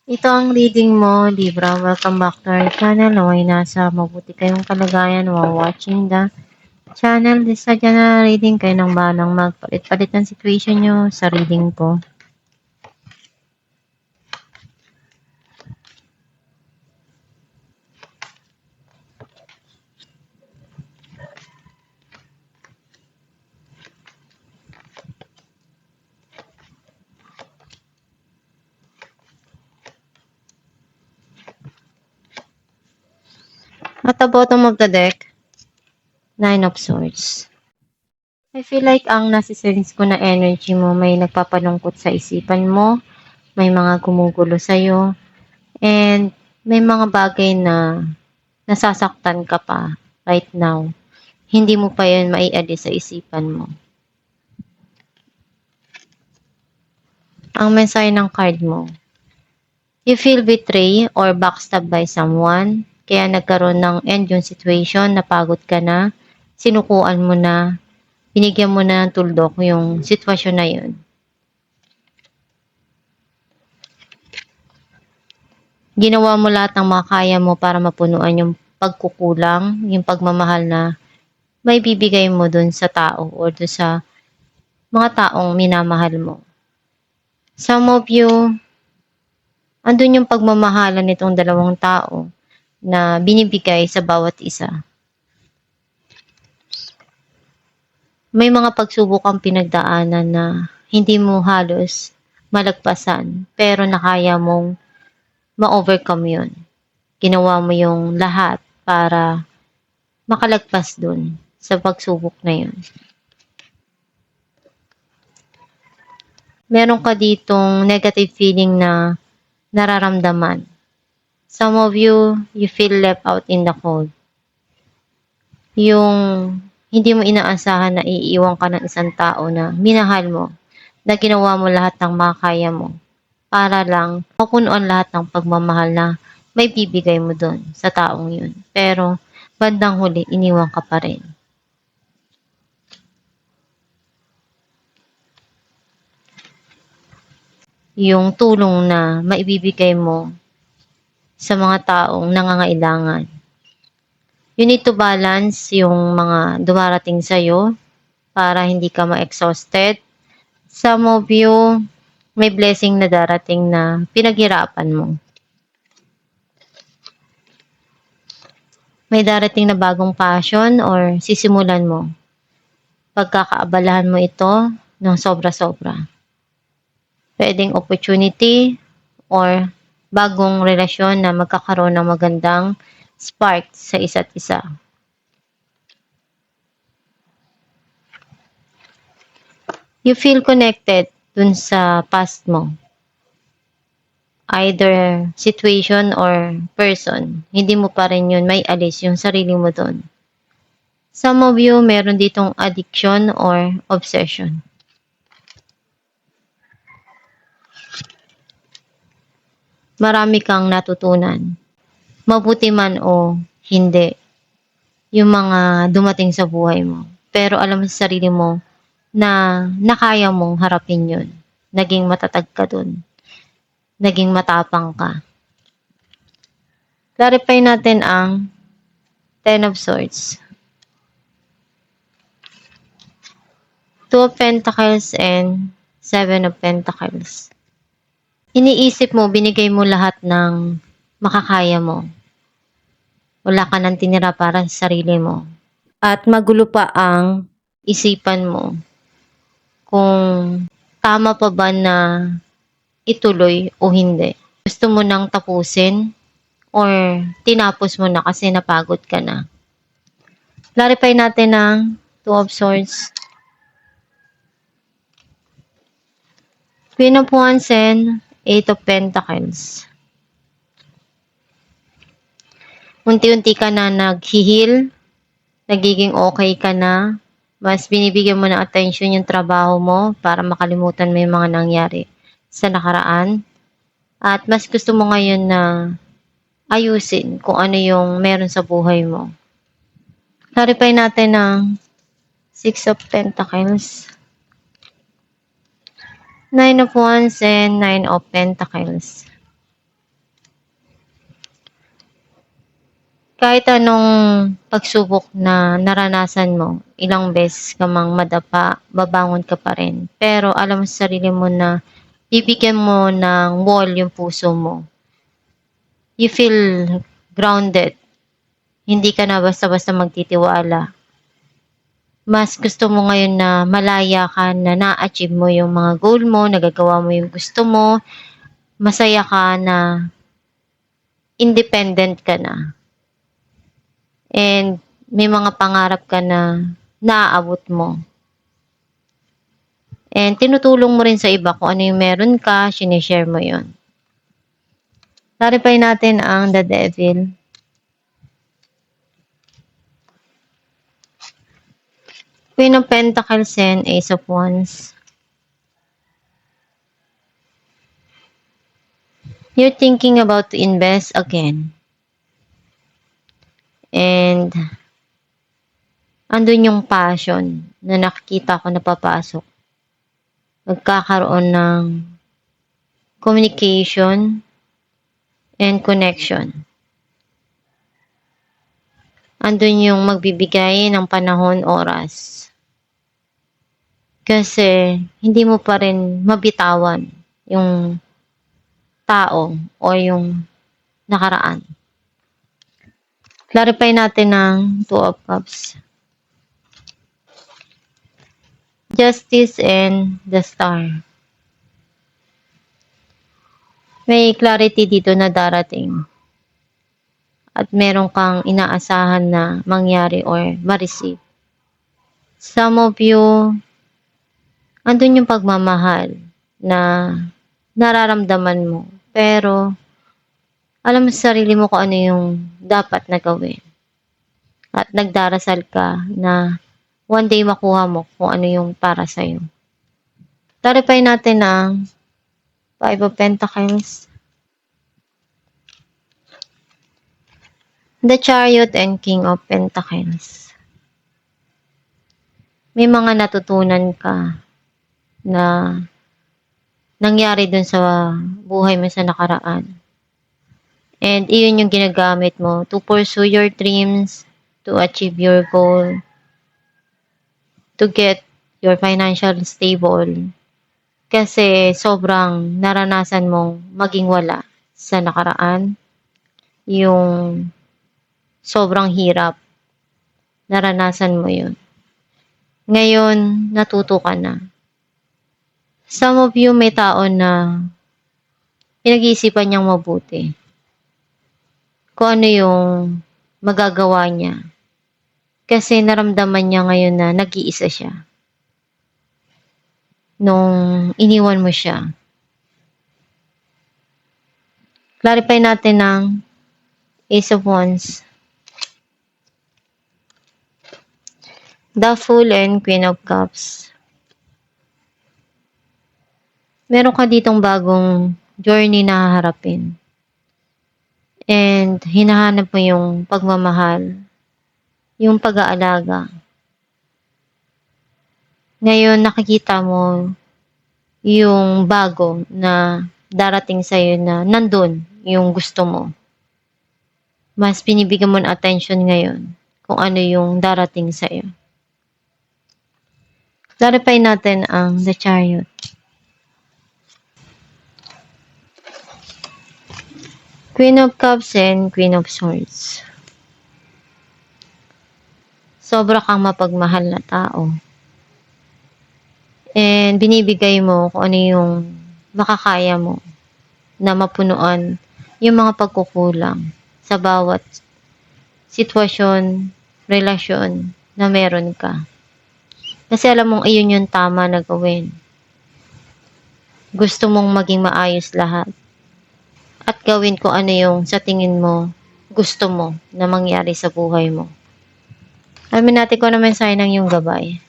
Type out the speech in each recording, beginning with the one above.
Ito ang reading mo, Libra. Welcome back to our channel. Naway nasa mabuti kayong kalagayan while watching the channel. This sa general reading kayo ng balang magpalit-palit ng situation nyo sa reading ko. At the bottom of the deck, Nine of Swords. I feel like ang nasisense ko na energy mo may nagpapalungkot sa isipan mo, may mga gumugulo sa'yo, and may mga bagay na nasasaktan ka pa right now. Hindi mo pa yun maialis sa isipan mo. Ang mensahe ng card mo, you feel betrayed or backstabbed by someone, kaya nagkaroon ng end yung situation, napagod ka na, sinukuan mo na, binigyan mo na ng tuldok yung sitwasyon na yun. Ginawa mo lahat ng makaya mo para mapunuan yung pagkukulang, yung pagmamahal na may bibigay mo dun sa tao or dun sa mga taong minamahal mo. Some of you, andun yung pagmamahalan nitong dalawang tao na binibigay sa bawat isa. May mga pagsubok kang pinagdaanan na hindi mo halos malagpasan, pero nakaya mong ma-overcome yun. Ginawa mo yung lahat para makalagpas dun sa pagsubok na yun. Meron ka ditong negative feeling na nararamdaman. Some of you, you feel left out in the cold. Yung hindi mo inaasahan na iiwan ka ng isang tao na minahal mo, na ginawa mo lahat ng makaya mo para lang mapunuan lahat ng pagmamahal na may bibigay mo doon sa taong yun. Pero bandang huli, iniwan ka pa rin. Yung tulong na maibibigay mo sa mga taong nangangailangan. You need to balance yung mga dumarating sa'yo para hindi ka ma-exhausted. Some of you, may blessing na darating na pinaghirapan mo. May darating na bagong passion or sisimulan mo. Pagkakaabalahan mo ito ng sobra-sobra. Pwedeng opportunity or bagong relasyon na magkakaroon ng magandang spark sa isa't isa. You feel connected dun sa past mo. Either situation or person. Hindi mo pa rin yun may alis yung sarili mo dun. Some of you meron ditong addiction or obsession. Marami kang natutunan. Mabuti man o hindi. Yung mga dumating sa buhay mo. Pero alam mo sa sarili mo na nakaya mong harapin yun. Naging matatag ka dun. Naging matapang ka. Clarify natin ang Ten of Swords. Two of Pentacles and Seven of Pentacles. Iniisip mo, binigay mo lahat ng makakaya mo. Wala ka nang tinira para sa sarili mo. At magulo pa ang isipan mo kung tama pa ba na ituloy o hindi. Gusto mo nang tapusin or tinapos mo na kasi napagod ka na. Clarify natin ang Two of Swords. Queen of Wands and Eight of Pentacles. Unti-unti ka na nag-heal, nagiging okay ka na, mas binibigyan mo ng attention yung trabaho mo para makalimutan mo yung mga nangyari sa nakaraan. At mas gusto mo ngayon na ayusin kung ano yung meron sa buhay mo. Clarify natin ang Six of Pentacles. Nine of Wands and Nine of Pentacles. Kahit anong pagsubok na naranasan mo, ilang beses ka mang madapa, babangon ka pa rin. Pero alam mo sa sarili mo na bibigyan mo ng wall yung puso mo. You feel grounded. Hindi ka na basta-basta magtitiwala. Mas gusto mo ngayon na malaya ka, na na-achieve mo yung mga goal mo, nagagawa mo yung gusto mo, masaya ka na independent ka na. And may mga pangarap ka na naaabot mo. And tinutulong mo rin sa iba kung ano yung meron ka, sinishare mo yon. Clarify natin ang the devil. Queen of Pentacles and Ace of Wands. You're thinking about to invest again. And andun yung passion na nakikita ko na papasok. Magkakaroon ng communication and connection. Andun yung magbibigay ng panahon, oras. Kasi hindi mo pa rin mabitawan yung tao o yung nakaraan. Clarify natin ng Two of Cups. Justice and the Star. May clarity dito na darating. At meron kang inaasahan na mangyari or ma-receive. Some of you, andun yung pagmamahal na nararamdaman mo. Pero, alam mo sa sarili mo kung ano yung dapat na gawin. At nagdarasal ka na one day makuha mo kung ano yung para sa'yo. Clarify natin ang Five of Pentacles, the Chariot and King of Pentacles. May mga natutunan ka na nangyari dun sa buhay mo sa nakaraan. And iyon yung ginagamit mo to pursue your dreams, to achieve your goal, to get your financial stable. Kasi sobrang naranasan mong maging wala sa nakaraan. Yung sobrang hirap. Naranasan mo yun. Ngayon, natuto ka na. Some of you may tao na pinag-iisipan niyang mabuti. Kung ano yung magagawa niya. Kasi naramdaman niya ngayon na nag-iisa siya. Nung iniwan mo siya. Clarify natin ng Ace of Wands. The Fool and Queen of Cups. Meron ka ditong bagong journey na haharapin. And hinahanap mo yung pagmamahal. Yung pag-aalaga. Ngayon nakikita mo yung bago na darating sa'yo na nandun yung gusto mo. Mas binibigyan mo ng attention ngayon kung ano yung darating sa'yo. Clarify natin ang The Chariot. Queen of Cups and Queen of Swords. Sobra kang mapagmahal na tao. And binibigay mo kung ano yung makakaya mo na mapunuan yung mga pagkukulang sa bawat sitwasyon, relasyon na meron ka. Kasi alam mong iyon yung tama na gawin. Gusto mong maging maayos lahat. At gawin kung ano yung sa tingin mo gusto mo na mangyari sa buhay mo. Alamin natin kung ano mensahe ng iyong gabay.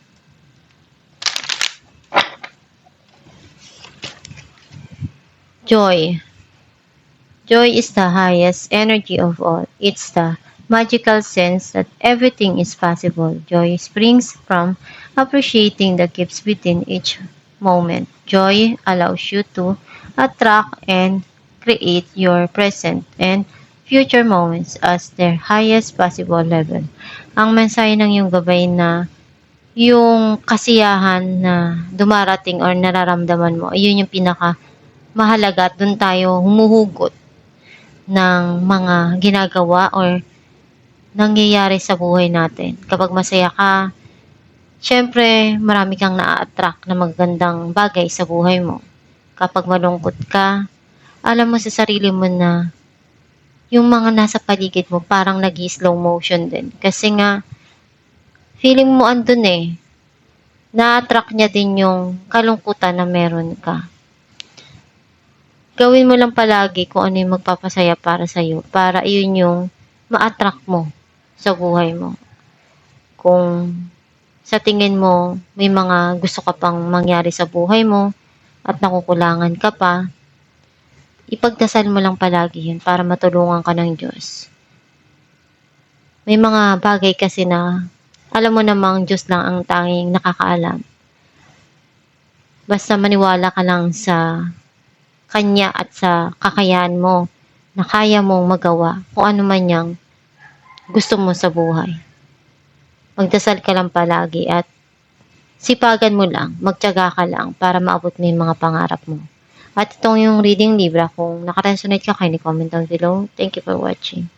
Joy. Joy is the highest energy of all. It's the magical sense that everything is possible. Joy springs from appreciating the gifts within each moment. Joy allows you to attract and create your present and future moments as their highest possible level. Ang mensahe ng iyong gabay na yung kasiyahan na dumarating or nararamdaman mo, yun yung pinaka mahalaga at dun tayo humuhugot ng mga ginagawa or nangyayari sa buhay natin. Kapag masaya ka, syempre marami kang na-attract na magandang bagay sa buhay mo. Kapag malungkot ka, alam mo sa sarili mo na yung mga nasa paligid mo parang nag-slow motion din. Kasi nga, feeling mo andun eh. Na-attract niya din yung kalungkutan na meron ka. Gawin mo lang palagi kung ano yung magpapasaya para sa'yo. Para iyon yung ma-attract mo sa buhay mo. Kung sa tingin mo may mga gusto ka pang mangyari sa buhay mo at nakukulangan ka pa, ipagdasal mo lang palagi yun para matulungan ka ng Diyos. May mga bagay kasi na alam mo namang Diyos lang ang tanging nakakaalam. Basta maniwala ka lang sa Kanya at sa kakayahan mo na kaya mong magawa kung ano man yang gusto mo sa buhay. Magdasal ka lang palagi at sipagan mo lang, magtiyaga ka lang para maabot mo yung mga pangarap mo. At itong yung reading libra, kung nakaresonate ka, kindly comment down below. Thank you for watching.